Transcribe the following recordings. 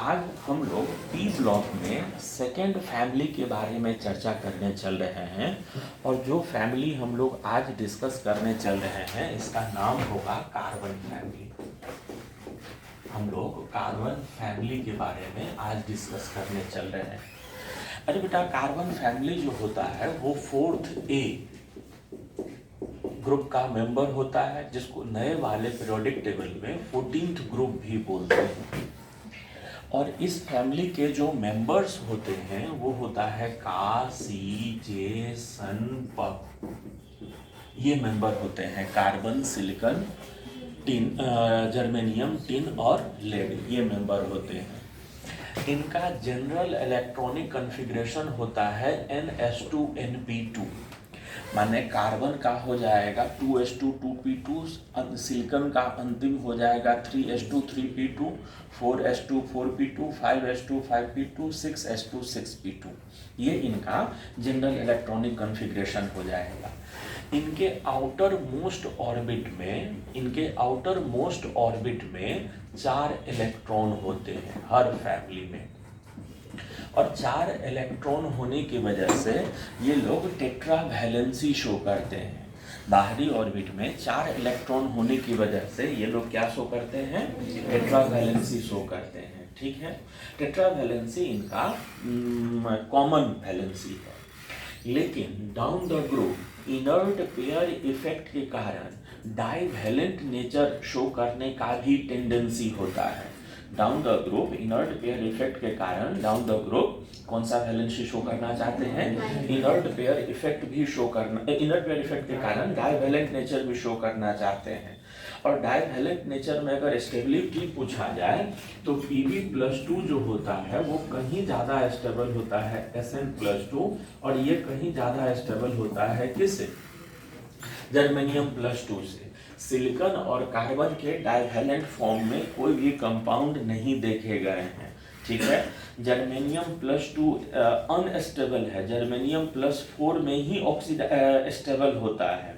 आज हम लोग पी ब्लॉक में सेकेंड फैमिली के बारे में चर्चा करने चल रहे हैं और जो फैमिली हम लोग आज डिस्कस करने चल रहे हैं इसका नाम होगा कार्बन फैमिली। हम लोग कार्बन फैमिली के बारे में आज डिस्कस करने चल रहे हैं। अरे बेटा, कार्बन फैमिली जो होता है वो 4th A ग्रुप का मेंबर होता है, जिसको नए वाले पीरियोडिक टेबल में 14th ग्रुप भी बोलते हैं। और इस फैमिली के जो मेंबर्स होते हैं वो होता है का, सी, जे, सन, प। ये मेंबर होते हैं carbon, silicon, tin, germanium, tin और लेड, ये मेंबर होते हैं। इनका जनरल इलेक्ट्रॉनिक कॉन्फ़िगरेशन होता है NS2NP2, माने कार्बन का हो जाएगा 2s2 2p2, सिलिकॉन का अंतिम हो जाएगा 3s2 3p2, 4s2 4p2, 5s2 5p2, 6s2 6p2। ये इनका जनरल इलेक्ट्रॉनिक कॉन्फ़िगरेशन हो जाएगा। इनके आउटर मोस्ट ऑर्बिट में 4 इलेक्ट्रॉन होते हैं हर फैमिली में, और 4 इलेक्ट्रॉन होने की वजह से ये लोग टेट्रा वैलेंसी शो करते हैं। बाहरी ऑर्बिट में 4 इलेक्ट्रॉन होने की वजह से ये लोग क्या शो करते हैं? टेट्रा वैलेंसी शो करते हैं। ठीक है, टेट्रा वैलेंसी इनका कॉमन वैलेंसी है। लेकिन down the group inert pair effect के कारण डाइवैलेंट नेचर शो करने का भी टेंडेंसी होता है। Down the group inert pair effect के कारण डाउन द ग्रुप कौन सा वैलेंसी शो करना चाहते हैं? इनर्ट पेयर इफेक्ट भी शो करना, इनर्ट पेयर इफेक्ट के कारण डाइवैलेंट नेचर भी शो करना चाहते हैं। और डाइवैलेंट नेचर में अगर स्टेबिलिटी पूछा जाए तो Pb+2 जो होता है वो कहीं ज़्यादा स्टेबल होता है Sn+2, और ये कहीं ज़्यादा स्टेबल होता है किससे? जर्मेनियम+2 से। सिलिकॉन और कार्बन के डाइवैलेंट फॉर्म में कोई भी कंपाउंड नहीं देखे गए हैं। ठीक है, जर्मेनियम+2 अनस्टेबल है, जर्मेनियम+4 में ही स्टेबल होता है।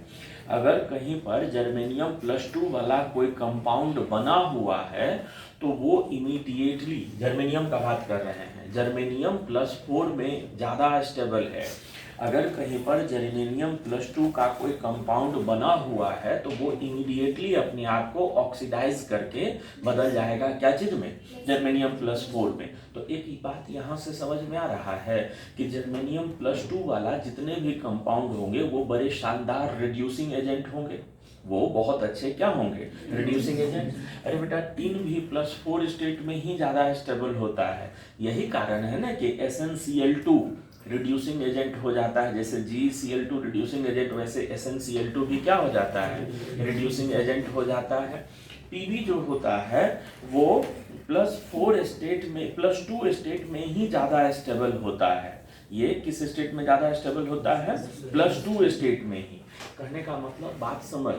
अगर कहीं पर जर्मेनियम+2 वाला कोई कंपाउंड बना हुआ है तो वो इमीडिएटली, जर्मेनियम का बात कर रहे हैं, जर्मेनियम+4 में ज़्यादा स्टेबल है। अगर कहीं पर जर्मेनियम+2 का कोई कंपाउंड बना हुआ है तो वो इमीडिएटली अपने आप को ऑक्सीडाइज करके बदल जाएगा क्या चीज में? जर्मेनियम+4 में। तो एक ही बात यहाँ से समझ में आ रहा है कि जर्मेनियम+2 वाला जितने भी कंपाउंड होंगे वो बड़े शानदार रिड्यूसिंग एजेंट होंगे, वो बहुत अच्छे क्या होंगे? Reducing agent. अरे बेटा, टिन भी +4 स्टेट में ही ज़्यादा स्टेबल होता है। यही कारण है ना कि SnCl2 रिड्यूसिंग एजेंट हो जाता है। जैसे GeCl2 रिड्यूसिंग एजेंट, वैसे SnCl2 भी क्या हो जाता है? रिड्यूसिंग एजेंट हो जाता है। Pb जो होता है वो +4 स्टेट में, +2 स्टेट में ही ज़्यादा स्टेबल होता है। ये किस स्टेट में ज़्यादा स्टेबल होता है? +2 स्टेट में ही। कहने का मतलब बात समझ,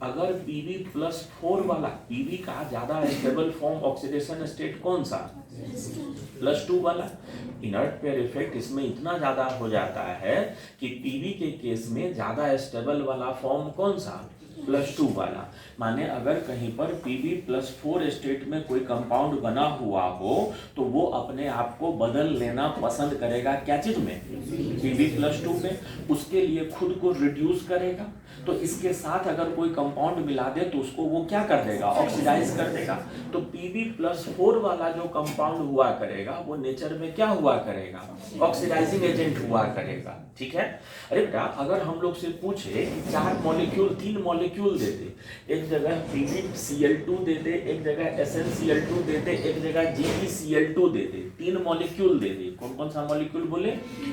अगर Pb+4 वाला, Pb का ज़्यादा स्टेबल फॉर्म ऑक्सीडेशन स्टेट कौन सा? +2 वाला। इनर्ट पेयर इफेक्ट इसमें इतना ज़्यादा हो जाता है कि Pb के केस में ज़्यादा स्टेबल वाला फॉर्म कौन सा? +2 वाला। माने अगर कहीं पर Pb+4 स्टेट में कोई कंपाउंड बना हुआ हो तो वो अपने आप को बदल लेना पसंद करेगा क्या चीज में? Pb+2 में। उसके लिए खुद को रिड्यूस करेगा। तो इसके साथ अगर कोई कंपाउंड मिला दे तो उसको वो क्या कर देगा? ऑक्सीडाइज कर देगा। तो Pb+4 वाला जो कंपाउंड हुआ करेगा वो नेचर में क्या हुआ करेगा? ऑक्सीडाइजिंग एजेंट हुआ करेगा। ठीक है। अरे बेटा, अगर हम लोग से पूछे कि 3 मॉलिक्यूल दे दे, एक जगह PbCl2 दे दे, एक जगह SnCl2 दे दे, एक जगह GeCl2 दे दे, 3 मॉलिक्यूल दे दे, कौन कौन सा मॉलिक्यूल बोले?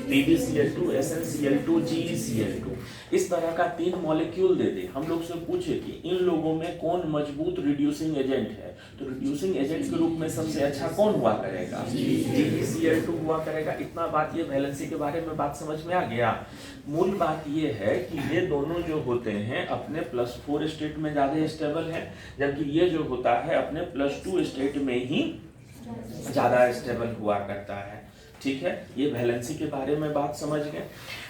PbCl2, SnCl2, GeCl2, इस तरह का 3 मॉलिक्यूल दे दे। हम लोग से पूछे कि इन लोगों में कौन मजबूत रिड्यूसिंग एजेंट है, तो रिड्यूसिंग एजेंट के रूप में सबसे अच्छा कौन हुआ करेगा? GeCl2 हुआ करेगा। इतना बात, ये वैलेंसी के बारे में बात समझ में आ गया। मूल बात ये है कि ये दोनों जो होते हैं अपने +4 स्टेट में ज़्यादा स्टेबल है, जबकि ये जो होता है अपने +2 स्टेट में ही ज़्यादा स्टेबल हुआ करता है। ठीक है, ये वैलेंसी के बारे में बात समझ गए।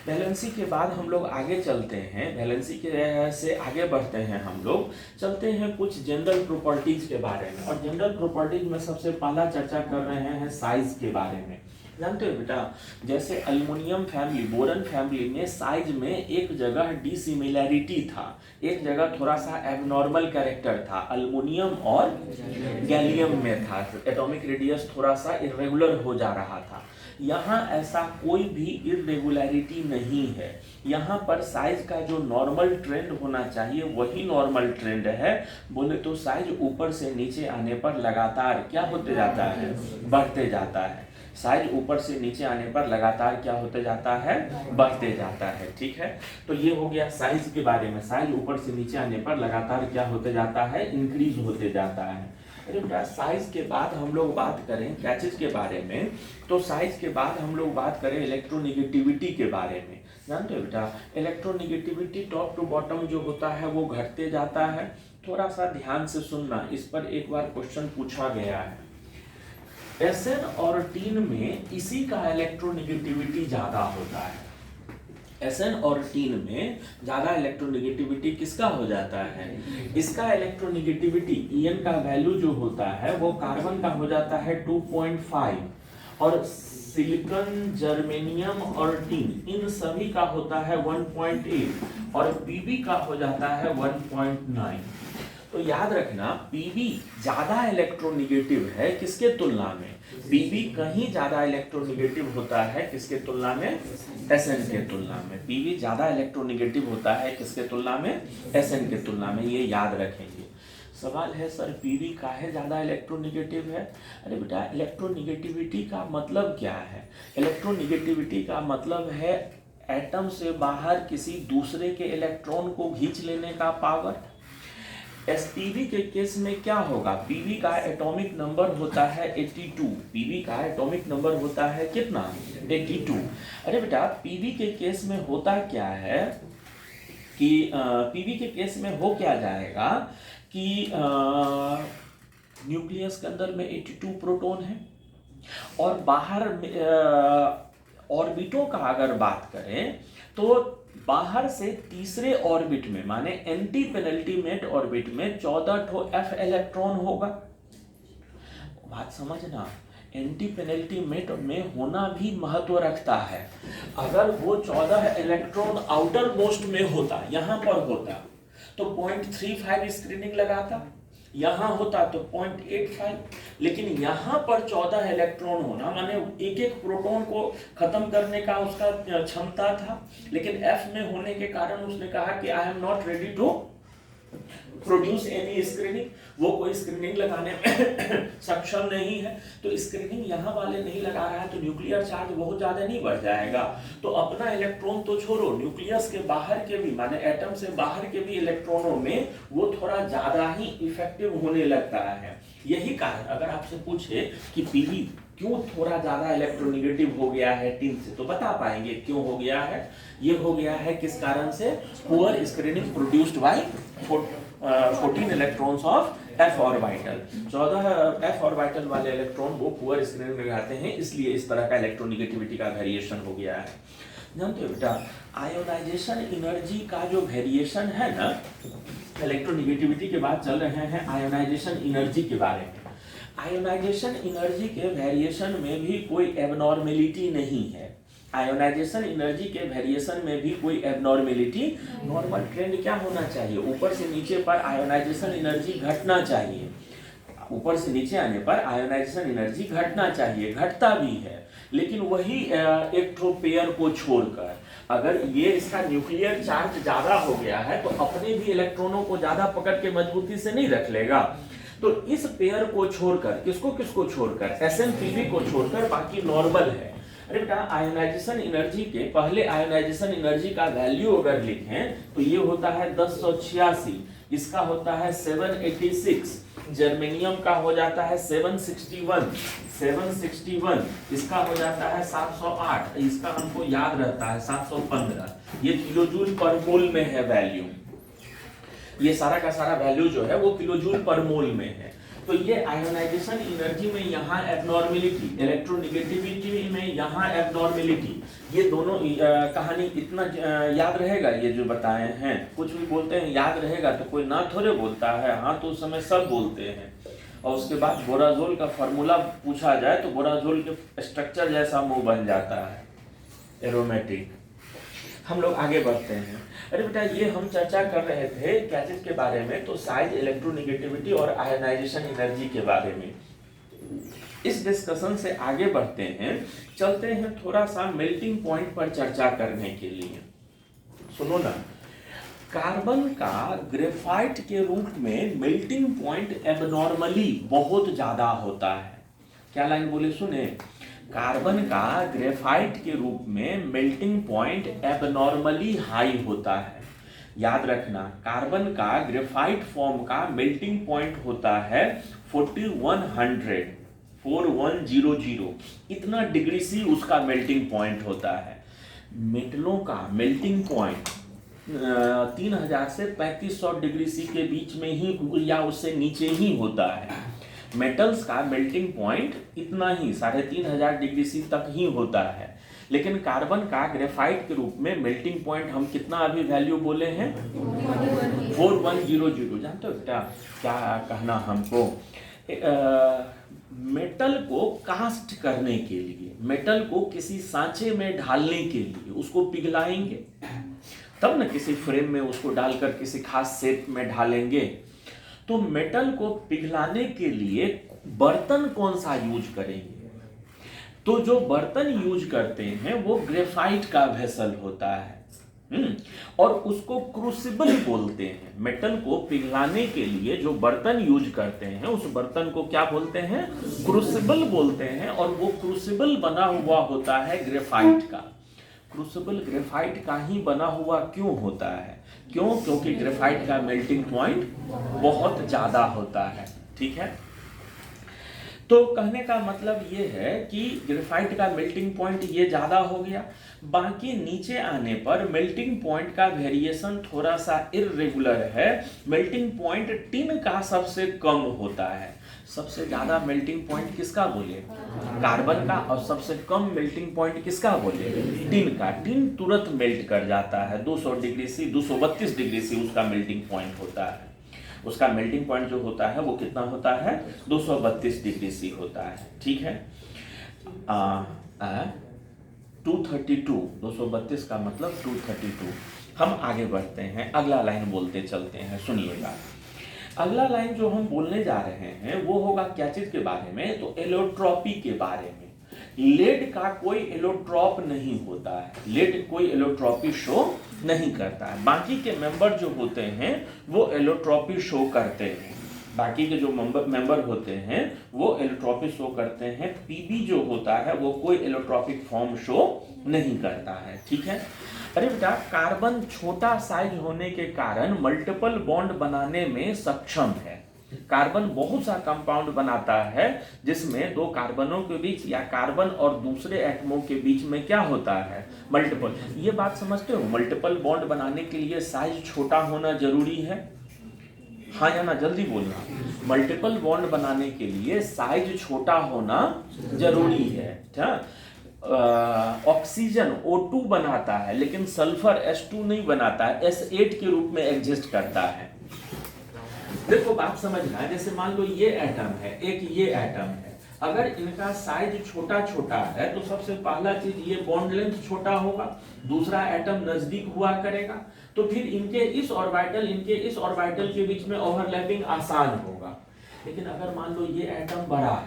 वैलेंसी के बाद हम लोग आगे चलते हैं, वैलेंसी के से आगे बढ़ते हैं, हम लोग चलते हैं कुछ जनरल प्रॉपर्टीज के बारे में। और जनरल प्रॉपर्टीज में सबसे पहला चर्चा कर रहे हैं साइज के बारे में। जानते हो बेटा, जैसे एल्युमिनियम फैमिली, बोरन फैमिली में साइज में एक जगह डिसिमिलैरिटी था, एक जगह थोड़ा सा एबनॉर्मल कैरेक्टर था, एल्युमिनियम और गैलियम में था, एटॉमिक रेडियस थोड़ा सा इरेगुलर हो जा रहा था। यहाँ ऐसा कोई भी इरेगुलरिटी नहीं है, यहाँ पर साइज का जो नॉर्मल ट्रेंड होना चाहिए वही नॉर्मल ट्रेंड है। बोले तो साइज ऊपर से नीचे आने पर लगातार क्या होते जाता है, बढ़ते जाता है। साइज ऊपर से नीचे आने पर लगातार क्या होते जाता है, बढ़ते जाता है। ठीक है, तो ये हो गया साइज के बारे में। साइज ऊपर से नीचे आने पर लगातार क्या होते जाता है, इंक्रीज होते जाता है। अरे बेटा, साइज के बाद हम लोग बात करें क्या चीज के बारे में, तो साइज के बाद हम लोग बात करें इलेक्ट्रोनिगेटिविटी के बारे में। जानते हो बेटा, इलेक्ट्रोनिगेटिविटी टॉप टू बॉटम जो होता है वो घटते जाता है। थोड़ा सा ध्यान से सुनना, इस पर एक बार क्वेश्चन पूछा गया है। एसएन और टीन में इसी का इलेक्ट्रोनिगेटिविटी ज्यादा होता है। एसएन और टीन में ज्यादा इलेक्ट्रोनिगेटिविटी किसका हो जाता है, इसका इलेक्ट्रोनिगेटिविटी ईएन का वैल्यू जो होता है वो कार्बन का हो जाता है 2.5 और सिलिकॉन, जर्मेनियम और टीन इन सभी का होता है 1.8 और पीबी का हो जाता है 1.9। तो याद रखना, पीबी ज्यादा इलेक्ट्रोनिगेटिव है किसके तुलना में, पीबी कहीं ज्यादा इलेक्ट्रोनिगेटिव होता है किसके तुलना में, एसएन के तुलना में। पीबी ज्यादा इलेक्ट्रोनिगेटिव होता है किसके तुलना में, एसएन के तुलना में। ये याद रखेंगे। सवाल है सर पीबी काहे ज्यादा इलेक्ट्रोनिगेटिव है। अरे बेटा, इलेक्ट्रोनिगेटिविटी का मतलब क्या है, इलेक्ट्रोनिगेटिविटी का मतलब है एटम से बाहर किसी दूसरे के इलेक्ट्रॉन को खींच लेने का पावर। एसपीबी के केस में क्या होगा, पीबी का एटॉमिक नंबर होता है 82, पीबी का एटॉमिक नंबर होता है कितना, 82। अरे बेटा, पीबी के केस में होता क्या है कि पीबी के केस में हो क्या जाएगा कि न्यूक्लियस के अंदर में 82 प्रोटॉन है और बाहर ऑर्बिटों का अगर बात करें तो बाहर से तीसरे ऑर्बिट में, माने एंटी पेनल्टीमेट ऑर्बिट में 14 ठो एफ इलेक्ट्रॉन होगा। बात समझना, एंटी पेनल्टीमेट में होना भी महत्व रखता है। अगर वो 14 इलेक्ट्रॉन आउटर मोस्ट में होता, यहां पर होता तो 0.35 स्क्रीनिंग लगाता, यहां होता तो 0.85, लेकिन यहां पर 14 इलेक्ट्रॉन होना माने एक एक प्रोटॉन को खत्म करने का उसका क्षमता था, लेकिन एफ में होने के कारण उसने कहा कि I am not ready to produce any screening, वो कोई स्क्रीनिंग लगाने में सक्षम नहीं है। तो स्क्रीनिंग यहाँ वाले नहीं लगा रहा है तो न्यूक्लियर चार्ज बहुत ज्यादा नहीं बढ़ जाएगा। तो अपना इलेक्ट्रॉन तो छोड़ो, न्यूक्लियस के बाहर के भी, माने एटम से बाहर के भी इलेक्ट्रॉनों में वो थोड़ा ज्यादा ही इफेक्टिव होने लगता है। यही कारण, अगर आपसे पूछे कि पीबी क्यों थोड़ा ज्यादा इलेक्ट्रोनिगेटिव हो गया है टीन से, तो बता पाएंगे क्यों हो गया है। ये हो गया है किस कारण से, poor screening produced by 14 electrons of F orbital. 14 F orbital वाले इलेक्ट्रॉन वो पुअर स्क्रीनिंग लगाते हैं, इसलिए इस तरह का इलेक्ट्रोनिगेटिविटी का वेरिएशन हो गया है। जानते हो बेटा, आयोनाइजेशन एनर्जी का जो वेरिएशन है ना, इलेक्ट्रोनिगेटिविटी के बाद चल रहे हैं आयोनाइजेशन एनर्जी के बारे में। आयोनाइजेशन एनर्जी के वेरिएशन में भी कोई एबनॉर्मेलिटी नहीं है। आयोनाइजेशन एनर्जी के वेरिएशन में भी कोई एबनॉर्मेलिटी, नॉर्मल ट्रेंड क्या होना चाहिए, ऊपर से नीचे पर आयोनाइजेशन एनर्जी घटना चाहिए। ऊपर से नीचे आने पर आयोनाइजेशन एनर्जी घटना चाहिए, घटता भी है, लेकिन वही एक ठो पेयर को छोड़कर। अगर ये इसका न्यूक्लियर चार्ज ज्यादा हो गया है तो अपने भी इलेक्ट्रॉनों को ज्यादा पकड़ के मजबूती से नहीं रख लेगा। तो इस पेयर को छोड़कर, किसको किसको छोड़कर, SnPb को छोड़कर बाकी नॉर्मल है। अरे बेटा, आयोनाइजेशन एनर्जी के पहले आयोनाइजेशन एनर्जी का वैल्यू अगर लिखें तो ये होता है 1086, इसका होता है 786, जर्मेनियम का हो जाता है 761, इसका हो जाता है 708, इसका हमको याद रहता है 715। ये किलोजूल पर मोल में है वैल्यू, ये सारा का सारा वैल्यू जो है वो किलोजूल पर मोल में है। तो ये आयोनाइजेशन एनर्जी में यहाँ एब्नॉर्मेलिटी, इलेक्ट्रोनेगेटिविटी में यहाँ एब्नॉर्मेलिटी, ये दोनों कहानी इतना याद रहेगा। ये जो बताए हैं, कुछ भी बोलते हैं याद रहेगा तो कोई ना थोड़े बोलता है, हाँ तो उस समय सब बोलते हैं। और उसके बाद बोराजोल का फॉर्मूला पूछा जाए तो बोराजोल के स्ट्रक्चर जैसा मुंह बन जाता है, एरोमेटिक। हम लोग आगे बढ़ते हैं। अरे बेटा, ये हम चर्चा कर रहे थे क्या चीज के बारे में, तो साइज, इलेक्ट्रोनेगेटिविटी और आयोनाइजेशन एनर्जी के बारे में। इस डिस्कशन से आगे बढ़ते हैं, चलते हैं थोड़ा सा मेल्टिंग पॉइंट पर चर्चा करने के लिए। सुनो ना, कार्बन का ग्रेफाइट के रूप में मेल्टिंग पॉइंट एबनॉर्मली बहुत ज्यादा होता है। क्या लाइन बोले सुने, कार्बन का ग्रेफाइट के रूप में मेल्टिंग पॉइंट एबनॉर्मली हाई होता है। याद रखना, कार्बन का ग्रेफाइट फॉर्म का मेल्टिंग पॉइंट होता है 4100 इतना डिग्री सी उसका मेल्टिंग पॉइंट होता है। मेटलों का मेल्टिंग पॉइंट 3000 से 3500 डिग्री सी के बीच में ही या उससे नीचे ही होता है। मेटल्स का मेल्टिंग पॉइंट इतना ही 3500 डिग्री सी तक ही होता है। लेकिन कार्बन का ग्रेफाइट के रूप में मेल्टिंग पॉइंट हम कितना अभी वैल्यू बोले हैं, 4100। जानते हो क्या क्या कहना हमको, मेटल को कास्ट करने के लिए, मेटल को किसी सांचे में ढालने के लिए उसको पिघलाएंगे, तब ना किसी फ्रेम में उसको डालकर किसी खास शेप में ढालेंगे। तो मेटल को पिघलाने के लिए बर्तन कौन सा यूज करेंगे, तो जो बर्तन यूज करते हैं वो ग्रेफाइट का वेसल होता है। और उसको क्रूसिबल बोलते हैं। मेटल को पिघलाने के लिए जो बर्तन यूज करते हैं उस बर्तन को क्या बोलते हैं, क्रूसिबल बोलते हैं। और वो क्रूसिबल बना हुआ होता है ग्रेफाइट का। क्रूसिबल ग्रेफाइट का ही बना हुआ क्यों होता है, क्यों, क्योंकि ग्रेफाइट का मेल्टिंग पॉइंट बहुत ज्यादा होता है। ठीक है, तो कहने का मतलब ये है कि ग्रेफाइट का मेल्टिंग पॉइंट ये ज्यादा हो गया। बाकी नीचे आने पर मेल्टिंग पॉइंट का वेरिएशन थोड़ा सा इररेगुलर है। मेल्टिंग पॉइंट टिन का सबसे कम होता है। सबसे ज्यादा मेल्टिंग पॉइंट किसका बोले, कार्बन का, और सबसे कम मेल्टिंग पॉइंट किसका बोले, टिन का। टिन तुरंत मेल्ट कर जाता है, 200 डिग्री सी, 232 डिग्री सी उसका मेल्टिंग पॉइंट होता है। उसका मेल्टिंग पॉइंट जो होता है वो कितना होता है, 232 डिग्री सी होता है। ठीक है, 232, 232 का मतलब 232। हम आगे बढ़ते हैं, अगला लाइन बोलते चलते हैं, सुनिएगा। अगला लाइन जो हम बोलने जा रहे हैं वो होगा क्या चीज के बारे में, तो एलोट्रॉपी के बारे में। लेड का कोई एलोट्रॉप नहीं होता है, लेड कोई एलोट्रॉपी शो नहीं करता है। बाकी के मेंबर जो होते हैं वो एलोट्रॉपी शो करते हैं। बाकी के जो मेंबर होते हैं वो एलोट्रॉपी शो करते हैं। पीबी जो होता है वो कोई एलोट्रॉपिक फॉर्म शो नहीं करता है। ठीक है, अरे बेटा, कार्बन छोटा साइज होने के कारण मल्टीपल बॉन्ड बनाने में सक्षम है। कार्बन बहुत सा कंपाउंड बनाता है जिसमें दो कार्बनों के बीच या कार्बन और दूसरे एटमों के बीच में क्या होता है, मल्टीपल। ये बात समझते हो, मल्टीपल बॉन्ड बनाने के लिए साइज छोटा होना जरूरी है, हाँ या ना, जल्दी बोलना। मल्टीपल बॉन्ड बनाने के लिए साइज छोटा होना जरूरी है। ऑक्सीजन O2 बनाता है लेकिन सल्फर H2 नहीं बनाता है, S8 के रूप में एग्जिस्ट करता है। देखो बात समझना, जैसे मान लो ये एटम है, एक ये एटम है, अगर इनका साइज छोटा छोटा है तो सबसे पहला चीज ये बॉन्ड लेंथ छोटा होगा, दूसरा एटम नजदीक हुआ करेगा, तो फिर इनके इस ऑर्बिटल के बीच में ओवरलैपिंग आसान होगा। लेकिन अगर मान लो ये एटम बड़ा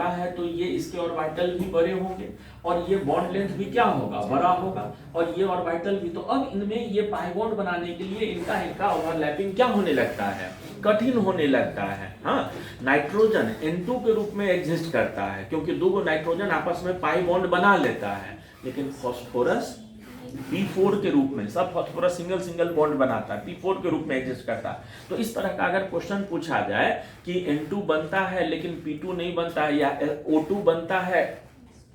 है तो ये इसके ऑर्बिटल भी बड़े होंगे और ये बॉन्ड लेंथ भी क्या होगा, बड़ा होगा, और ये ऑर्बिटल भी। तो अब इनमें ये पाई बॉन्ड बनाने के लिए इनका ओवरलैपिंग क्या होने लगता है, कठिन होने लगता है। हाँ, नाइट्रोजन N2 के रूप में एग्जिस्ट करता है क्योंकि दो नाइट्रोजन आपस में पाई बॉन्ड बना लेता है, लेकिन फास्फोरस P4 के रूप में, सब फास्फोरस सिंगल बॉन्ड बनाता है, P4 के रूप में एग्जिस्ट करता है। तो इस तरह का अगर क्वेश्चन पूछा जाए कि N2 बनता है लेकिन P2 नहीं बनता है, या O2 बनता है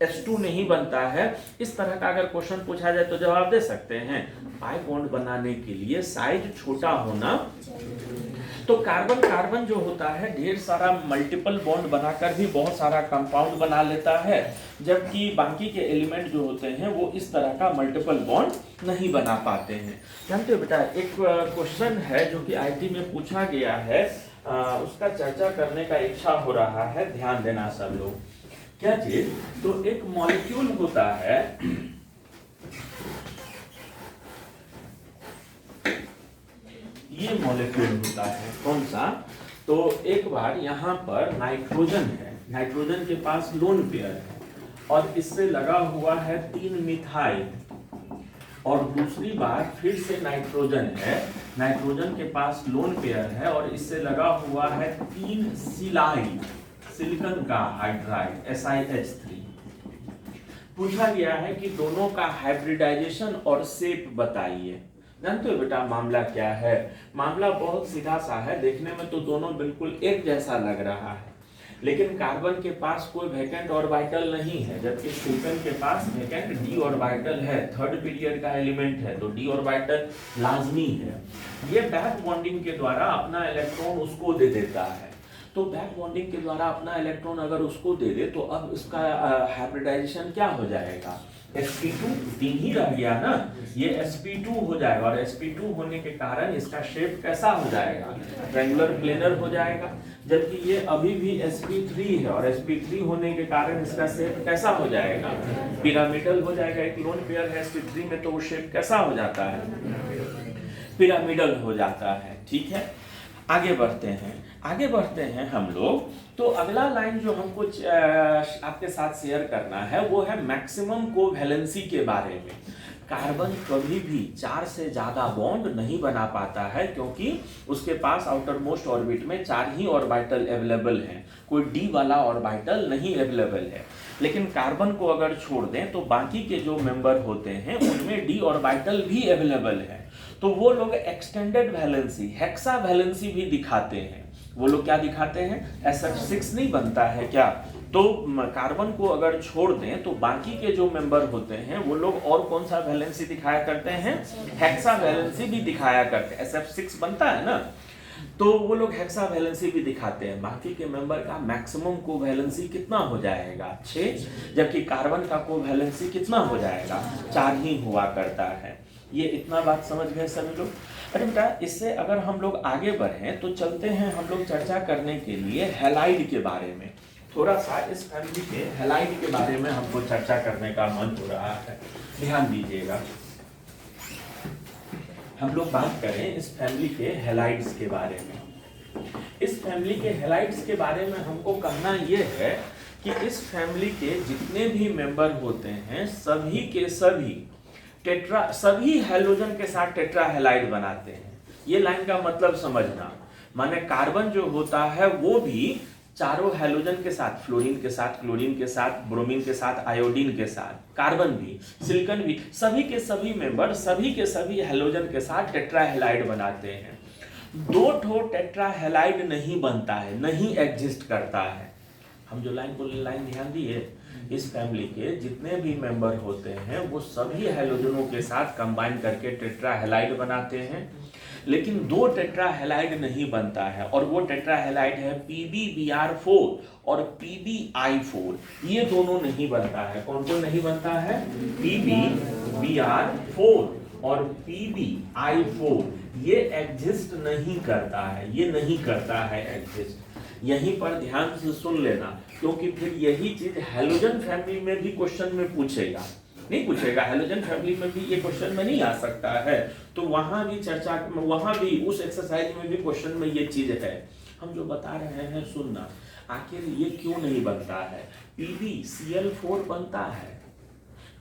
H2 नहीं बनता है, इस तरह का अगर क्वेश्चन पूछा जाए तो जवाब दे सकते हैं पाई बॉन्ड बनाने के लिए साइज छोटा होना तो कार्बन कार्बन जो होता है ढेर सारा मल्टीपल बॉन्ड बनाकर भी बहुत सारा कंपाउंड बना लेता है, जबकि बाकी के एलिमेंट जो होते हैं वो इस तरह का मल्टीपल बॉन्ड नहीं बना पाते हैं। जानते हो बेटा, एक क्वेश्चन है जो कि आईटी में पूछा गया है, उसका चर्चा करने का इच्छा हो रहा है, ध्यान देना सब लोग। क्या चीज? तो एक मॉलिक्यूल होता है, ये मॉलिक्यूल होता है कौन सा? तो एक बार यहाँ पर नाइट्रोजन है, नाइट्रोजन के पास लोन पेयर है और इससे लगा हुआ है 3 मिथाइल, और दूसरी बार फिर से नाइट्रोजन है, नाइट्रोजन के पास लोन पेयर है और इससे लगा हुआ है 3 सिलाइड, सिलिकॉन का हाइड्राइड SiH3। पूछा गया है कि दोनों का हाइब्रिडाइजेशन और शेप बताइए। जानते हो बेटा मामला क्या है? मामला बहुत सीधा सा है, देखने में तो दोनों बिल्कुल एक जैसा लग रहा है, लेकिन कार्बन के पास कोई वैकेंट ऑर्बिटल नहीं है, जबकि सिलिकॉन के पास वैकेंट d ऑर्बिटल है, थर्ड पीरियड का एलिमेंट है, तो d ऑर्बिटल लाजमी है। ये बैक बॉन्डिंग के द्वारा अपना इलेक्ट्रॉन उसको दे देता है, तो बैक बॉन्डिंग के द्वारा अपना इलेक्ट्रॉन अगर उसको दे दे तो अब इसका हाइब्रिडाइजेशन क्या हो जाएगा? sp2 3 ही रह गया ना, ये sp2 हो जाएगा, और sp2 होने के कारण इसका शेप कैसा हो जाएगा? ट्रायंगुलर प्लेनर हो जाएगा, जबकि ये अभी भी sp3 है और sp3 होने के कारण इसका शेप कैसा हो जाएगा? पिरामिडल हो जाएगा। एक लोन पेयर है sp3 में, तो वो शेप कैसा हो जाता है? पिरामिडल हो जाता है। ठीक है, आगे बढ़ते हैं हम लोग। तो अगला लाइन जो हमको आपके साथ शेयर करना है वो है मैक्सिमम कोवैलेंसी के बारे में। कार्बन कभी भी 4 से ज्यादा बॉन्ड नहीं बना पाता है, क्योंकि उसके पास आउटर मोस्ट ऑर्बिट में 4 ही ऑर्बिटल अवेलेबल हैं, कोई डी वाला ऑर्बिटल नहीं अवेलेबल है। लेकिन कार्बन को अगर छोड़ दें तो बाकी के जो मेंबर होते हैं उनमें डी ऑर्बिटल भी अवेलेबल है, तो वो लोग एक्सटेंडेड वैलेंसी, हेक्सा वैलेंसी भी दिखाते हैं। वो लोग क्या दिखाते हैं? SH6 नहीं बनता है क्या? तो कार्बन को अगर छोड़ दें तो बाकी के जो मेंबर होते हैं वो लोग और कौन सा वैलेंसी दिखाया करते हैं? हेक्सा वैलेंसी भी दिखाया करते हैं। SF6 बनता है ना, तो वो लोग हेक्सा वैलेंसी भी दिखाते हैं। बाकी के मेंबर का मैक्सिमम कोवैलेंसी कितना हो जाएगा? 6, जबकि कार्बन का कोवैलेंसी कितना हो जाएगा? 4 ही हुआ करता है। ये इतना बात समझ गए सभी लोग? अरे बेटा, इससे अगर हम लोग आगे बढ़ें तो चलते हैं हम लोग चर्चा करने के लिए हैलाइड के बारे में। थोड़ा सा इस फैमिली के हैलाइड के बारे में हमको चर्चा करने का मन हो रहा है, ध्यान दीजिएगा। हम लोग बात करें इस फैमिली के हैलाइड्स के बारे में। इस फैमिली के हैलाइड्स के बारे में हमको कहना यह है कि इस फैमिली के जितने भी मेंबर होते हैं सभी के सभी सभी हैलोजन के साथ टेट्रा हैलाइड बनाते हैं। ये लाइन का मतलब समझना, माने कार्बन जो होता है वो भी चारों हैलोजन के साथ, फ्लोरीन के साथ, क्लोरीन के साथ, ब्रोमीन के साथ, आयोडीन के साथ, कार्बन भी, सिलिकॉन भी, सभी के सभी मेंबर सभी के सभी हैलोजन के साथ टेट्रा हैलाइड बनाते हैं। 2 ठो टेट्रा हैलाइड नहीं बनता है, नहीं एग्जिस्ट करता है। हम जो लाइन ध्यान दिए, इस फैमिली के जितने भी मेंबर होते हैं वो सभी हैलोजनों के साथ कंबाइन करके टेट्रा हैलाइड बनाते हैं, लेकिन 2 टेट्रा हैलाइड नहीं बनता है, और वो टेट्रा हैलाइड है PbBr4 और PbI4। ये दोनों नहीं बनता है। कौन कौन नहीं बनता है? PbBr4 और PbI4 ये एग्जिस्ट नहीं करता है, ये नहीं करता है एग्जिस्ट। यहीं पर ध्यान से सुन लेना, क्योंकि फिर यही चीज हैलोजन फैमिली में भी क्वेश्चन में पूछेगा, नहीं पूछेगा, हैलोजन फैमिली में भी ये क्वेश्चन में नहीं आ सकता है, तो वहां भी चर्चा, वहां भी उस एक्सरसाइज में भी क्वेश्चन में ये चीज है। हम जो बता रहे हैं सुनना, आखिर ये क्यों नहीं बनता है? PbCl4 बनता है,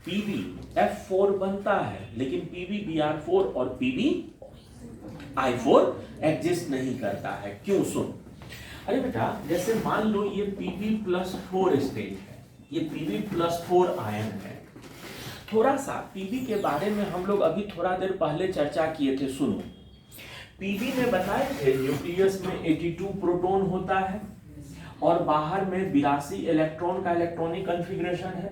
PbF4 बनता है, लेकिन PbBr4 और PbI4 एग्जिस्ट नहीं करता है। क्यों? सुन। अरे बेटा, जैसे मान लो ये Pb+4 स्टेट है, ये Pb+4 आयन है। थोड़ा सा Pb के बारे में हम लोग अभी थोड़ा देर पहले चर्चा किए थे, सुनो। Pb में बताए थे न्यूक्लियस में 82 प्रोटॉन होता है और बाहर में 82 इलेक्ट्रॉन का इलेक्ट्रॉनिक कॉन्फ़िगरेशन है।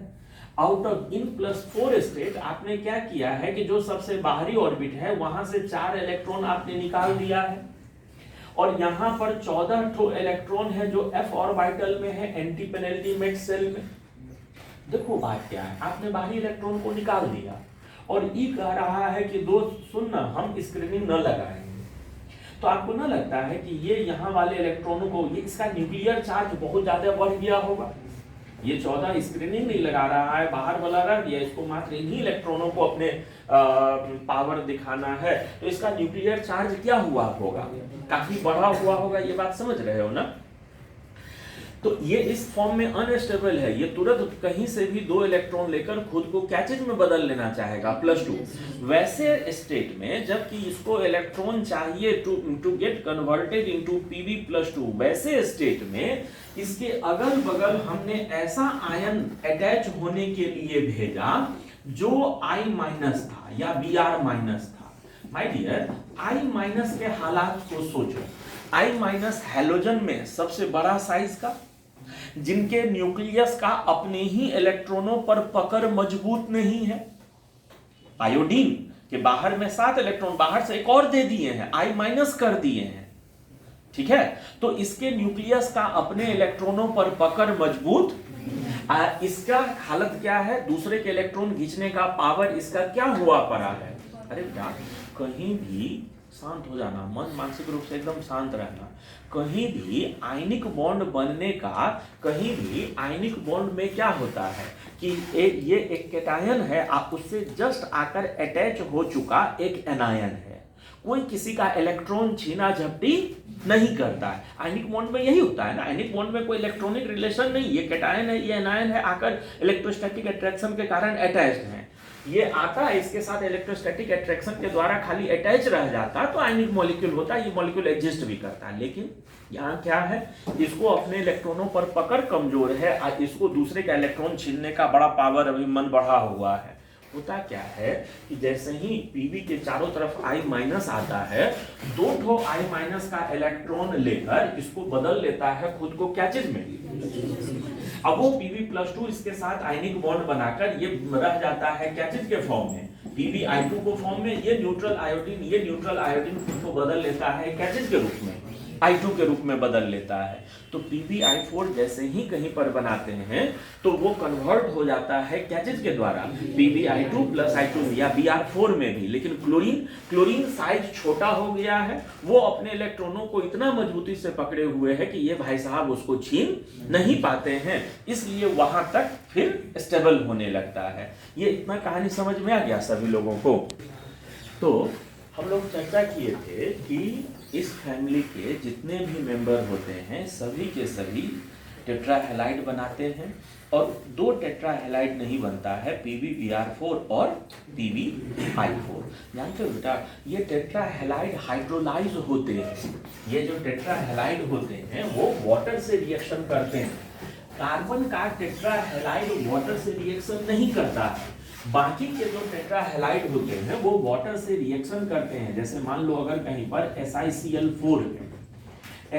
आउट ऑफ N+4 स्टेट आपने क्या किया है कि जो सबसे बाहरी ऑर्बिट है वहां से 4 इलेक्ट्रॉन आपने निकाल दिया है, और यहाँ पर 14 ठो इलेक्ट्रॉन है जो f ऑर्बिटल में है एंटी पेनल्टीमेट सेल में। देखो बात क्या है, आपने बाहरी इलेक्ट्रॉन को निकाल दिया और ई कह रहा है कि दोस्त सुन ना, हम स्क्रीनिंग न लगाएंगे। तो आपको ना लगता है कि ये यहाँ वाले इलेक्ट्रॉनों को, ये इसका न्यूक्लियर चार्ज बहुत ज्यादा बढ़ गया होगा। ये 14 स्क्रीनिंग नहीं लगा रहा है, बाहर वाला रह दिया, इसको मात्र इन्हीं इलेक्ट्रॉनों को अपने पावर दिखाना है, तो इसका न्यूक्लियर चार्ज क्या हुआ होगा, काफी बढ़ा हुआ होगा। ये बात समझ रहे हो ना। तो ये इस फॉर्म में अनस्टेबल है, ये तुरंत कहीं से भी 2 इलेक्ट्रॉन लेकर खुद को क्या चीज में बदल लेना चाहेगा, +2। वैसे स्टेट में जबकि इसको इलेक्ट्रॉन चाहिए to get converted into Pb+2, वैसे स्टेट में इसके अगल बगल हमने ऐसा आयन अटैच होने के लिए भेजा जो I- था या Br- था। माय डियर, I- के हालात को सोचो। I- हैलोजन में सबसे बड़ा साइज का, जिनके न्यूक्लियस का अपने ही इलेक्ट्रॉनों पर पकड़ मजबूत नहीं है। आयोडीन के बाहर में 7 इलेक्ट्रॉन, बाहर से एक और दे दिए हैं, I- कर दिए हैं, ठीक है। तो इसके न्यूक्लियस का अपने इलेक्ट्रॉनों पर पकड़ मजबूत, इसका हालत क्या है, दूसरे के इलेक्ट्रॉन खींचने का पावर इसका क्या हुआ पड़ा है। अरे बेटा कहीं भी शांत हो जाना, मन मानसिक रूप से एकदम शांत रहना। कहीं भी आयनिक बॉन्ड बनने का, कहीं भी आयनिक बॉन्ड में क्या होता है कि ये एक कैटायन है, आप उससे जस्ट आकर अटैच हो चुका एक एनायन है, कोई किसी का इलेक्ट्रॉन छीना झपटी नहीं करता है। आयनिक बॉन्ड में यही होता है ना, आयनिक बॉन्ड में कोई इलेक्ट्रॉनिक रिलेशन नहीं, ये कैटायन है, ये एनायन है, आकर इलेक्ट्रोस्टैटिक अट्रैक्शन के कारण अटैच्ड है। ये आता है, इसके साथ इलेक्ट्रोस्टैटिक अट्रैक्शन के द्वारा खाली अटैच रह जाता तो आयनिक मॉलिक्यूल होता, ये मॉलिक्यूल एग्जिस्ट भी करता है। लेकिन यहाँ क्या है, इसको अपने इलेक्ट्रॉनों पर पकड़ कमजोर है, इसको दूसरे का इलेक्ट्रॉन छीनने का बड़ा पावर अभी मन बढ़ा हुआ है। होता क्या है कि जैसे ही Pb के चारों तरफ I- आता है, 2 ठो I- का इलेक्ट्रॉन लेकर इसको बदल लेता है खुद को क्या चीज में। अब वो Pb+2 इसके साथ आयनिक बॉन्ड बनाकर ये रह जाता है क्या चीज के फॉर्म में, Pbi2 को फॉर्म में। ये न्यूट्रल आयोडीन खुद को बदल लेता है क्या चीज के रूप में, I2 के रूप में बदल लेता है। तो PbI4 जैसे ही कहीं पर बनाते हैं तो वो कन्वर्ट हो जाता है क्या चीज के द्वारा, PbI2 + I2 या Br4 में भी। लेकिन क्लोरीन साइज छोटा हो गया है, वो अपने इलेक्ट्रॉनों को इतना मजबूती से पकड़े हुए है कि ये भाई साहब उसको छीन नहीं पाते हैं, इसलिए वहां तक फिर स्टेबल होने लगता है। ये इतना कहानी समझ में आ गया सभी लोगों को। तो हम लोग चर्चा किए थे कि इस फैमिली के जितने भी मेंबर होते हैं सभी के सभी टेट्राहेलाइड बनाते हैं, और 2 टेट्राहेलाइड नहीं बनता है, PbBr4 और PbI4। जानते हो बेटा, ये टेट्राहेलाइड हाइड्रोलाइज होते हैं। ये जो टेट्राहेलाइड होते हैं वो वाटर से रिएक्शन करते हैं। कार्बन का टेट्राहेलाइड वाटर से रिएक्शन नहीं करता है, बाकी के जो टेट्राहेलाइड होते हैं वो वाटर से रिएक्शन करते हैं। जैसे मान लो अगर कहीं पर SiCl4 है,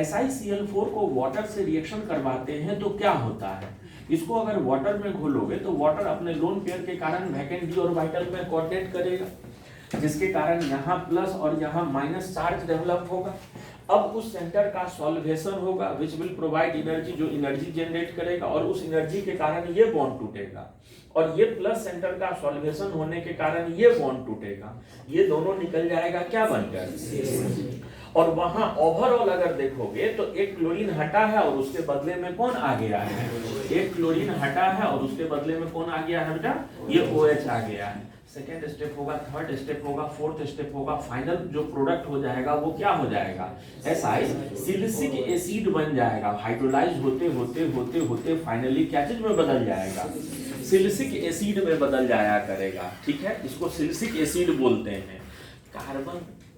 SiCl4 को वाटर से रिएक्शन करवाते हैं तो क्या होता है, इसको अगर वाटर में घोलोगे तो वाटर अपने लोन पेयर के कारण वैकेंट d ऑर्बिटल में कोऑर्डिनेट करेगा, जिसके कारण यहाँ प्लस और यहाँ माइनस चार्ज डेवलप होगा। अब उस सेंटर का सॉल्वेशन होगा विच विल प्रोवाइड एनर्जी, जो एनर्जी जनरेट करेगा, और उस एनर्जी के कारण ये बॉन्ड टूटेगा, और ये प्लस सेंटर का सॉल्वेशन होने के कारण ये बॉन्ड टूटेगा, ये दोनों निकल जाएगा क्या बनकर। और वहां ओवरऑल अगर देखोगे तो एक क्लोरीन हटा है और उसके बदले में कौन आ गया है, एक क्लोरीन हटा है और उसके बदले में कौन आ गया है बेटा, ये OH आ गया है। सेकेंड स्टेप होगा, थर्ड स्टेप होगा, फोर्थ स्टेप होगा, फाइनल जो प्रोडक्ट हो जाएगा वो क्या हो जाएगा, सिलिसिक एसिड बन जाएगा। हाइड्रोलाइज होते होते होते होते फाइनली क्या चीज में बदल जाएगा, सिलिसिक एसिड में बदल जाया करेगा। ठीक है, इसको सिलिसिक एसिड बोलते हैं।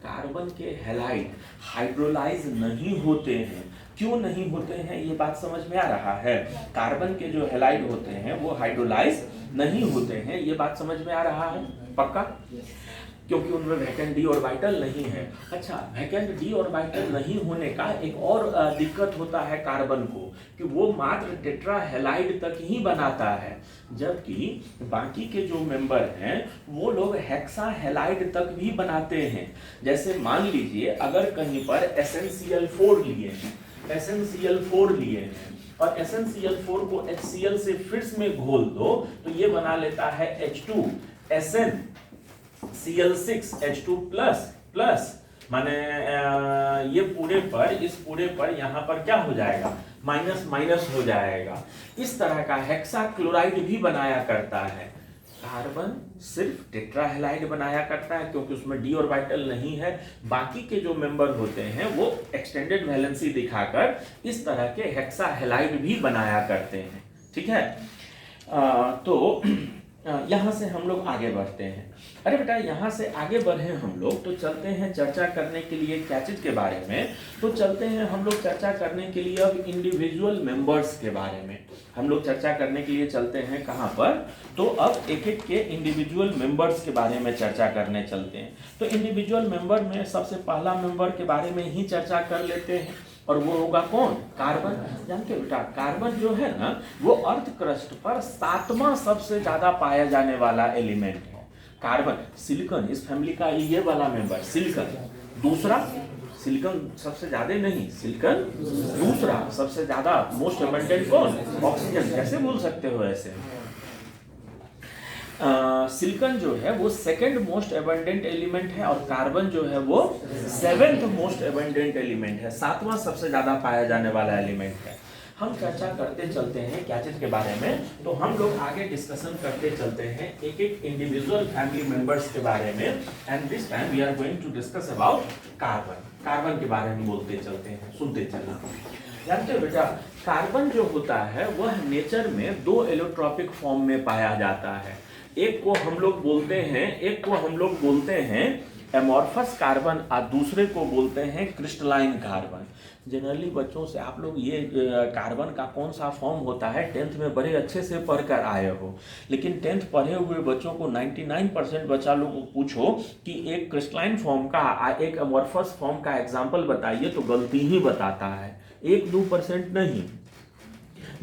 कार्बन के हैलाइड हाइड्रोलाइज नहीं होते हैं। क्यों नहीं होते हैं ये बात समझ में आ रहा है। कार्बन के जो हैलाइड होते हैं वो हाइड्रोलाइज नहीं होते हैं, ये बात समझ में आ रहा है पक्का। क्योंकि उनमें वैकेंट डी ऑर्बिटल नहीं है। अच्छा, वैकेंट डी ऑर्बिटल नहीं होने का एक और दिक्कत होता है कार्बन को कि वो मात्र टेट्रा हैलाइड तक ही बनाता है, जबकि बाकी के जो मेंबर हैं वो लोग हेक्सा हैलाइड तक भी बनाते हैं। जैसे मान लीजिए अगर कहीं पर SnCl4 लिए हैं, SnCl4 लिए हैं और SnCl4 को HCl से फिर में घोल दो तो ये बना लेता है H2 SnCl6 H2 प्लस माने ये इस पूरे पर यहाँ पर क्या हो जाएगा, माइनस माइनस हो जाएगा। इस तरह का हेक्सा क्लोराइड भी बनाया करता है। कार्बन सिर्फ टेट्राहेलाइड बनाया करता है क्योंकि उसमें डी ऑर्बिटल नहीं है। बाकी के जो मेंबर होते हैं वो एक्सटेंडेड वैलेंसी दिखाकर इस तरह के हेक्सा हैलाइड भी बनाया करते हैं। ठीक है, तो यहाँ से हम लोग आगे बढ़ते हैं। अरे बेटा, यहाँ से आगे बढ़े हम लोग तो चलते हैं चर्चा करने के लिए क्या चीज के बारे में, तो चलते हैं हम लोग चर्चा करने के लिए अब इंडिविजुअल मेंबर्स के बारे में। हम लोग चर्चा करने के लिए चलते हैं कहाँ पर, तो अब एक एक के इंडिविजुअल मेंबर्स के बारे में चर्चा करने चलते हैं। तो इंडिविजुअल मेंबर में सबसे पहला मेंबर के बारे में ही चर्चा कर लेते हैं और वो होगा कौन, कार्बन। जानते हो बेटा, कार्बन जो है ना वो अर्थ क्रस्ट पर 7वां सबसे ज्यादा पाया जाने वाला एलिमेंट है। कार्बन, सिलिकॉन इस फैमिली का ये वाला मेंबर सिलिकॉन, दूसरा सिलिकॉन सबसे ज्यादा नहीं, सिलिकॉन दूसरा सबसे ज्यादा मोस्ट अबंडेंट कौन, ऑक्सीजन। कैसे बोल सकते हो ऐसे, सिलिकॉन जो है वो सेकंड मोस्ट एबंडेंट एलिमेंट है और कार्बन जो है वो 7th मोस्ट एबंडेंट एलिमेंट है, 7वां सबसे ज्यादा पाया जाने वाला एलिमेंट है। हम चर्चा करते चलते हैं क्या चीज के बारे में, तो हम लोग आगे डिस्कशन करते चलते हैं एक एक इंडिविजुअल फैमिली मेंबर्स के बारे में। And this time we are going to discuss about carbon. Carbon के बारे में बोलते चलते हैं, सुनते चलना। जानते हो बेटा, कार्बन जो होता है वह नेचर में 2 एलोट्रॉपिक फॉर्म में पाया जाता है। एक को हम लोग बोलते हैं एमॉर्फस कार्बन और दूसरे को बोलते हैं क्रिस्टलाइन कार्बन। जनरली बच्चों से आप लोग ये कार्बन का कौन सा फॉर्म होता है 10th में बड़े अच्छे से पढ़कर आए हो, लेकिन 10th पढ़े हुए बच्चों को 99% बच्चा लोग को पूछो कि एक क्रिस्टलाइन फॉर्म का एक एमॉर्फस फॉर्म का एग्जाम्पल बताइए तो गलती ही बताता है, 1-2% नहीं,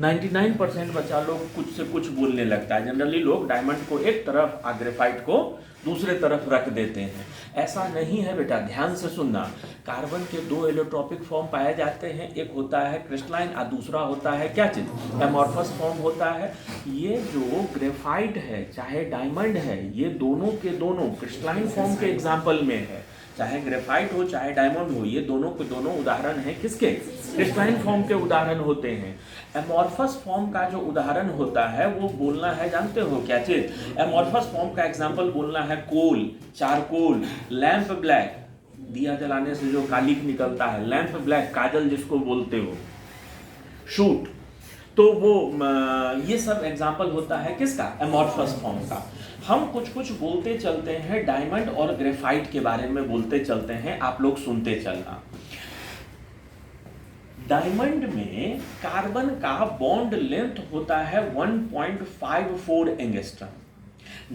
99% बच्चा लोग कुछ से कुछ बोलने लगता है। जनरली लोग डायमंड को एक तरफ और ग्रेफाइट को दूसरे तरफ रख देते हैं। ऐसा नहीं है बेटा, ध्यान से सुनना। कार्बन के 2 एलोट्रॉपिक फॉर्म पाए जाते हैं, एक होता है क्रिस्टलाइन और दूसरा होता है क्या चीज, एमॉर्फस फॉर्म होता है। ये जो ग्रेफाइट है चाहे डायमंड है, ये दोनों के दोनों क्रिस्टलाइन फॉर्म के एग्जाम्पल में है। चाहे ग्रेफाइट हो चाहे डायमंड हो, ये दोनों के दोनों उदाहरण हैं किसके, क्रिस्टलाइन फॉर्म के उदाहरण होते हैं। एमॉर्फस फॉर्म का जो उदाहरण होता है वो बोलना है, जानते हो क्या चीज, एमॉर्फस फॉर्म का एग्जांपल बोलना है कोल, चारकोल, लैंप ब्लैक, दिया जलाने से जो कालिक निकलता है, लैंप ब्लैक, काजल जिसको बोलते हो, शूट, तो वो ये सब एग्जांपल होता है किसका, एमॉर्फस फॉर्म का। हम कुछ कुछ बोलते चलते हैं डायमंड और ग्रेफाइट के बारे में बोलते चलते हैं, आप लोग सुनते चलना। डायमंड में कार्बन का बॉन्ड लेंथ होता है 1.54 एंगस्ट्रम।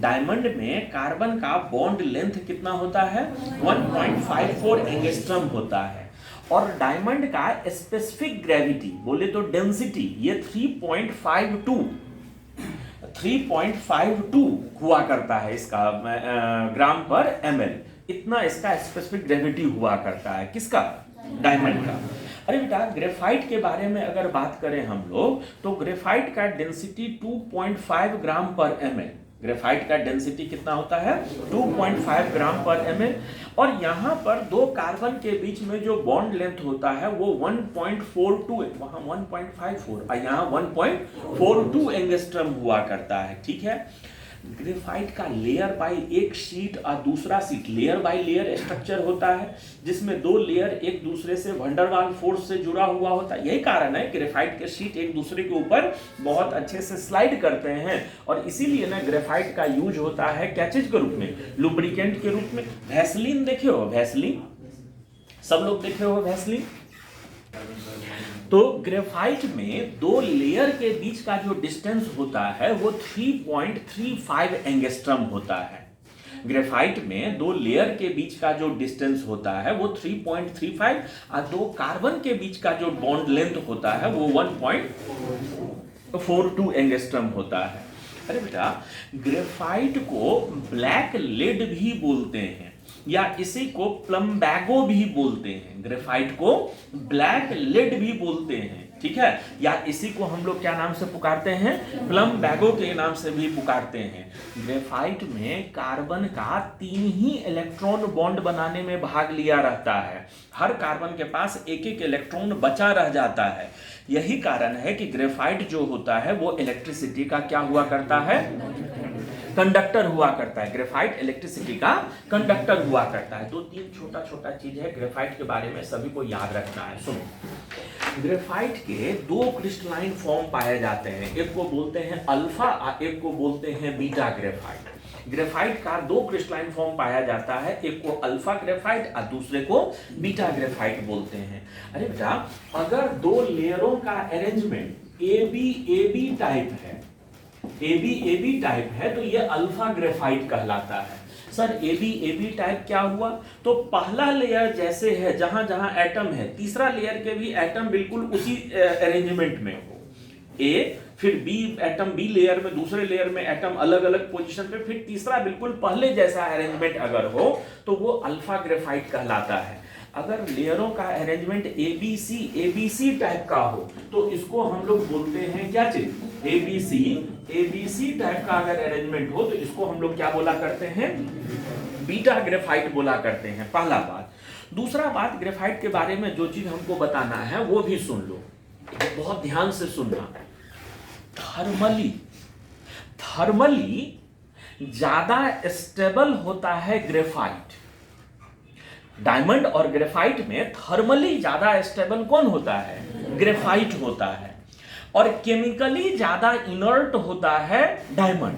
डायमंड में कार्बन का बॉन्ड लेंथ कितना होता है, 1.54 एंगस्ट्रम होता है। और डायमंड का स्पेसिफिक ग्रेविटी बोले तो डेंसिटी ये 3.52 हुआ करता है इसका ग्राम पर ml, इतना इसका स्पेसिफिक ग्रेविटी हुआ करता है, किसका, डायमंड का। अरे बेटा, ग्रेफाइट के बारे में अगर बात करें हम लोग तो ग्रेफाइट का डेंसिटी 2.5 ग्राम पर ml, ग्रेफाइट का डेंसिटी कितना होता है, 2.5 ग्राम पर ml। और यहाँ पर 2 कार्बन के बीच में जो बॉन्ड लेंथ होता है वो 1.42, वहाँ 1.54 और यहाँ 1.42 एंगस्ट्रम हुआ करता है। ठीक है, ग्रेफाइट का लेयर बाय एक शीट और दूसरा sheet, layer by layer structure होता है जिसमें 2 लेयर एक दूसरे से वंडरवाल फोर्स से जुड़ा हुआ होता है। यही कारण है ग्रेफाइट के शीट एक दूसरे के ऊपर बहुत अच्छे से स्लाइड करते हैं और इसीलिए ना ग्रेफाइट का यूज होता है क्या चीज के रूप में, लुब्रिकेंट के रूप में। वैसलीन देखे हो, वैसलीन सब लोग देखे हो वैसलीन। तो ग्रेफाइट में 2 लेयर के बीच का जो डिस्टेंस होता है वो 3.35 एंगस्ट्रम होता है। ग्रेफाइट में दो लेयर के बीच का जो डिस्टेंस होता है वो 3.35 और दो कार्बन के बीच का जो बॉन्ड लेंथ होता है वो 1.42 एंगस्ट्रम होता है। अरे बेटा, ग्रेफाइट को ब्लैक लेड भी बोलते हैं या इसी को प्लम्बैगो भी बोलते हैं। ग्रेफाइट को ब्लैक लेड भी बोलते हैं, ठीक है, या इसी को हम लोग क्या नाम से पुकारते हैं, प्लम्बैगो के नाम से भी पुकारते हैं। ग्रेफाइट में कार्बन का 3 ही इलेक्ट्रॉन बॉन्ड बनाने में भाग लिया रहता है। हर कार्बन के पास एक एक इलेक्ट्रॉन बचा रह जाता है। यही कारण है कि ग्रेफाइट जो होता है वो इलेक्ट्रिसिटी का क्या हुआ करता है, कंडक्टर हुआ करता है। ग्रेफाइट इलेक्ट्रिसिटी का कंडक्टर हुआ करता है। 2-3 छोटा छोटा चीज है ग्रेफाइट के बारे में, सभी को याद रखना है। सुनो, ग्रेफाइट के 2 क्रिस्टलाइन फॉर्म पाए जाते हैं, एक को बोलते हैं अल्फा और एक को बोलते हैं बीटा ग्रेफाइट। ग्रेफाइट का 2 क्रिस्टलाइन फॉर्म पाया जाता है, एक को अल्फा ग्रेफाइट और दूसरे को बीटा ग्रेफाइट बोलते हैं। अरे बेटा, अगर 2 लेयरों का अरेंजमेंट ए बी टाइप है, ए बी टाइप है, तो ये अल्फा ग्रेफाइट कहलाता है। सर ए बी टाइप क्या हुआ, तो पहला लेयर जैसे है जहां जहां एटम है, तीसरा लेयर के भी एटम बिल्कुल उसी अरेंजमेंट में हो। ए फिर बी एटम बी लेयर में, दूसरे लेयर में एटम अलग अलग पोजीशन पे, फिर तीसरा बिल्कुल पहले जैसा अरेंजमेंट अगर हो तो वो अल्फा ग्रेफाइट कहलाता है। अगर लेयरों का arrangement A B C type का हो तो इसको हम लोग बोलते हैं क्या चीज, ए बी सी टाइप का अगर अरेंजमेंट हो तो इसको हम लोग क्या बोला करते हैं, बीटा ग्रेफाइट बोला करते हैं। पहला बात। दूसरा बात, ग्रेफाइट के बारे में जो चीज हमको बताना है वो भी सुन लो, बहुत ध्यान से सुनना। थर्मली ज्यादा स्टेबल होता है ग्रेफाइट। डायमंड और ग्रेफाइट में थर्मली ज्यादा स्टेबल कौन होता है, ग्रेफाइट होता है। और केमिकली ज्यादा इनर्ट होता है डायमंड।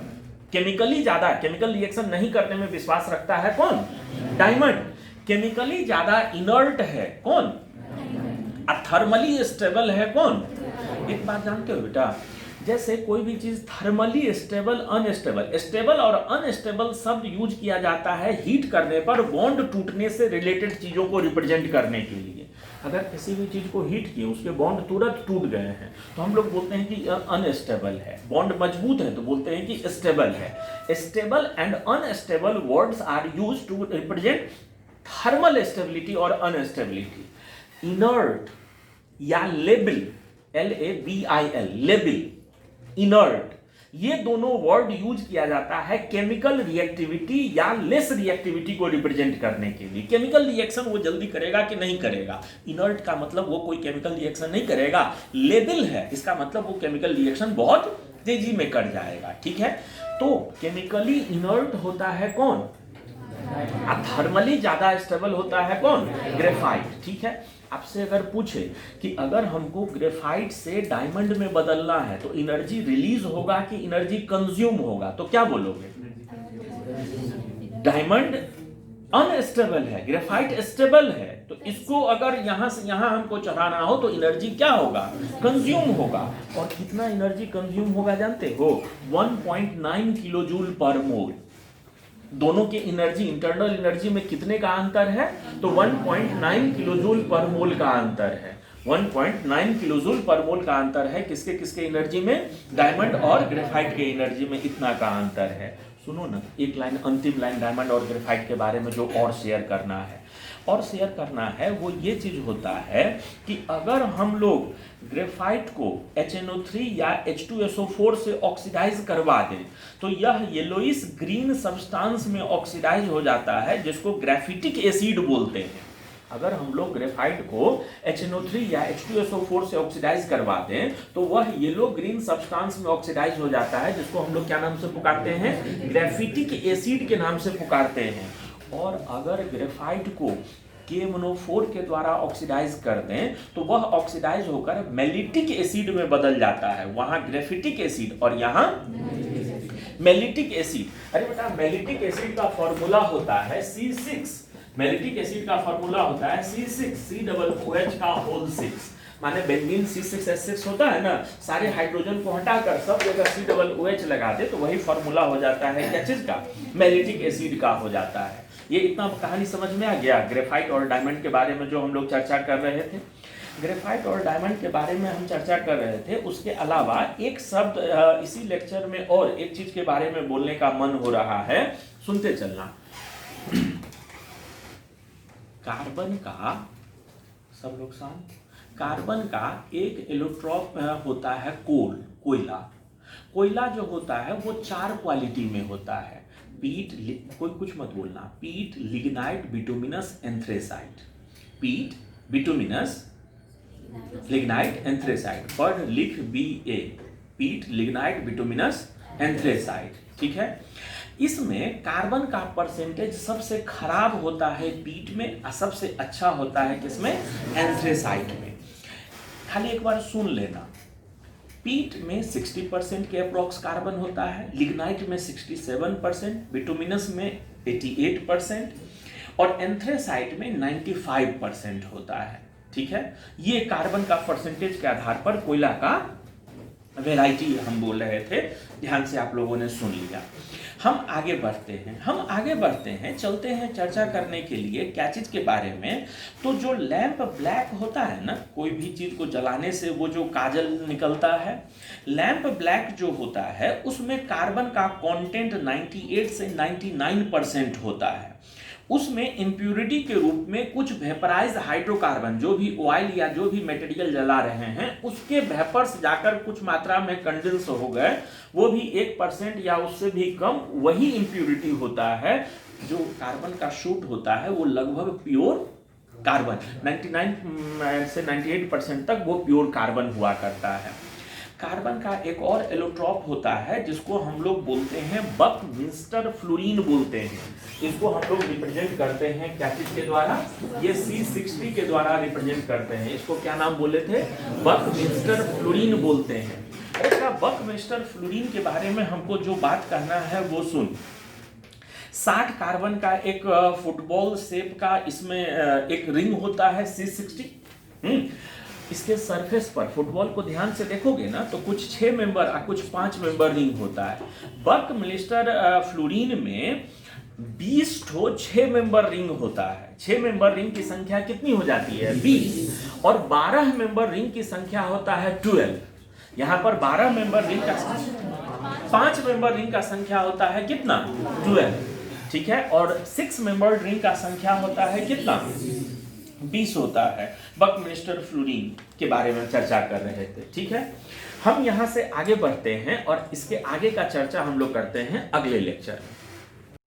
केमिकली ज्यादा, केमिकल रिएक्शन नहीं करने में विश्वास रखता है कौन, डायमंड। केमिकली ज्यादा इनर्ट है कौन, थर्मली स्टेबल है कौन। एक बात जानते हो बेटा, जैसे कोई भी चीज थर्मली स्टेबल, अनस्टेबल, स्टेबल और अनस्टेबल शब्द यूज किया जाता है हीट करने पर बॉन्ड टूटने से रिलेटेड चीजों को रिप्रेजेंट करने के लिए। अगर किसी भी चीज को हीट किए, उसके बॉन्ड तुरंत टूट गए हैं तो हम लोग बोलते हैं कि अनस्टेबल है। बॉन्ड मजबूत है तो बोलते हैं कि स्टेबल है। Stable and unstable words are used to represent thermal stability और अनस्टेबिलिटी। इनर्ट या लेबल, LABIL, लेबल, इनर्ट, ये दोनों वर्ड यूज किया जाता है केमिकल रिएक्टिविटी या लेस रिएक्टिविटी को रिप्रेजेंट करने के लिए। केमिकल रिएक्शन वो जल्दी करेगा कि नहीं करेगा। इनर्ट का मतलब वो कोई केमिकल रिएक्शन नहीं करेगा। लेबल है, इसका मतलब वो केमिकल रिएक्शन बहुत तेजी में कर जाएगा, ठीक है। तो केमिकली इनर्ट होता है कौन, थर्मली ज्यादा स्टेबल होता है कौन, ग्रेफाइट, ठीक है। आपसे अगर पूछे कि अगर हमको ग्रेफाइट से डायमंड में बदलना है तो एनर्जी रिलीज होगा कि एनर्जी कंज्यूम होगा, तो क्या बोलोगे, डायमंड अनस्टेबल है, ग्रेफाइट स्टेबल है, तो इसको अगर यहां से यहां हमको चढ़ाना हो तो एनर्जी क्या होगा, कंज्यूम होगा। और कितना एनर्जी कंज्यूम होगा जानते हो, 1.9 किलो जूल पर मोल। दोनों के एनर्जी, इंटरनल एनर्जी में कितने का अंतर है, तो 1.9 किलो जूल पर मोल का अंतर है। 1.9 किलो जूल पर मोल का अंतर है किसके किसके एनर्जी में, डायमंड और ग्रेफाइट के एनर्जी में इतना का अंतर है। सुनो ना, एक लाइन, अंतिम लाइन डायमंड और ग्रेफाइट के बारे में जो और शेयर करना है, और शेयर करना है वो ये चीज होता है कि अगर हम लोग ग्रेफाइट को HNO3 या H2SO4 से ऑक्सीडाइज करवा दें तो यह येलोइश ग्रीन सब्सटेंस में ऑक्सीडाइज हो जाता है, जिसको ग्रेफिटिक एसिड बोलते हैं। अगर हम लोग ग्रेफाइट को HNO3 या H2SO4 से ऑक्सीडाइज करवा दें तो वह येलो ग्रीन सब्सटेंस में ऑक्सीडाइज हो जाता है, जिसको हम लोग क्या नाम से पुकारते हैं, ग्रेफिटिक एसिड के नाम से पुकारते हैं। और अगर ग्रेफाइट को KMNO4 के द्वारा ऑक्सीडाइज कर दें तो वह ऑक्सीडाइज होकर मेलिटिक एसिड में बदल जाता है। वहां ग्रेफिटिक एसिड और यहां मेलिटिक एसिड। अरे बेटा, मेलिटिक एसिड का फॉर्मूला होता है C6। मेलिटिक एसिड का फॉर्मूला होता है C6, COOH का होल 6। माने बेंजीन C6H6 होता है ना, सारे हाइड्रोजन को हटाकर सब जगह COOH लगा दे तो वही फॉर्मूला हो जाता है क्या चीज का, मैलिटिक एसिड का हो जाता है। ये इतना कहानी समझ में आ गया। ग्रेफाइट और डायमंड के बारे में जो हम लोग चर्चा कर रहे थे, ग्रेफाइट और डायमंड के बारे में हम चर्चा कर रहे थे। उसके अलावा एक शब्द इसी लेक्चर में और एक चीज के बारे में बोलने का मन हो रहा है, सुनते चलना। कार्बन का, सब लोग शांत, कार्बन का एक एलोट्रॉप होता है कोयला। कोयला जो होता है वो 4 क्वालिटी में होता है। पीट, कोई कुछ मत बोलना, पीट, लिग्नाइट, बिटुमिनस, एंथ्रेसाइट। पीट, बिटुमिनस, लिग्नाइट, एंथ्रेसाइट। पढ़ लिख BA, पीट, लिग्नाइट, बिटुमिनस, एंथ्रेसाइट। ठीक है, इसमें कार्बन का परसेंटेज सबसे खराब होता है पीट में और सबसे अच्छा होता है किसमें, एंथ्रेसाइट में। खाली एक बार सुन लेना, पीट में 60% के अप्रॉक्स कार्बन होता है, लिग्नाइट में 67%, बिटुमिनस में 88% और एंथ्रेसाइट में 95% होता है। ठीक है, ये कार्बन का परसेंटेज के आधार पर कोयला का वैरायटी हम बोल रहे थे, ध्यान से आप लोगों ने सुन लिया। हम आगे बढ़ते हैं, चलते हैं चर्चा करने के लिए क्या चीज के बारे में। तो जो लैंप ब्लैक होता है ना, कोई भी चीज को जलाने से वो जो काजल निकलता है, लैंप ब्लैक जो होता है उसमें कार्बन का कंटेंट 98 से 99% होता है। उसमें इम्प्यूरिटी के रूप में कुछ वेपराइज हाइड्रोकार्बन, जो भी ऑयल या जो भी मटेरियल जला रहे हैं उसके वेपर्स जाकर कुछ मात्रा में कंडेंस हो गए, वो भी 1% या उससे भी कम, वही इम्प्यूरिटी होता है। जो कार्बन का शूट होता है वो लगभग प्योर कार्बन, 99 से 98% तक वो प्योर कार्बन हुआ करता है। कार्बन का एक और एलोट्रॉप होता है जिसको हम लोग बोलते हैं बकमिंस्टर फ्लोरीन बोलते हैं। इसको हम लोग रिप्रेजेंट करते हैं क्या चीज के द्वारा, ये C60 के द्वारा रिप्रेजेंट करते हैं। इसको क्या नाम बोले थे, बकमिंस्टर फ्लोरीन बोलते हैं। अच्छा, बकमिंस्टर फ्लोरीन के बारे में हमको जो बात कहना है वो सुन। 60 कार्बन का एक फुटबॉल शेप का इसमें एक रिंग होता है C60। इसके सरफेस पर फुटबॉल को ध्यान से देखोगे ना तो कुछ 6 मेंबर और कुछ 5 मेंबर रिंग होता है। बकमिंस्टर फ्लोरीन में 20 ठो 6 मेंबर रिंग होता है। 6 मेंबर रिंग की संख्या कितनी हो जाती है, 20, और 12 मेंबर रिंग की संख्या होता है 12। यहाँ पर 12 मेंबर रिंग का, 5 मेंबर रिंग का संख्या होता है कितना, 12। ठीक है, और 6 मेंबर रिंग का संख्या होता है कितना, 20 होता है। बकमिंस्टर फ्लोरीन के बारे में चर्चा कर रहे थे। ठीक है, हम यहां से आगे बढ़ते हैं और इसके आगे का चर्चा हम लोग करते हैं अगले लेक्चर में।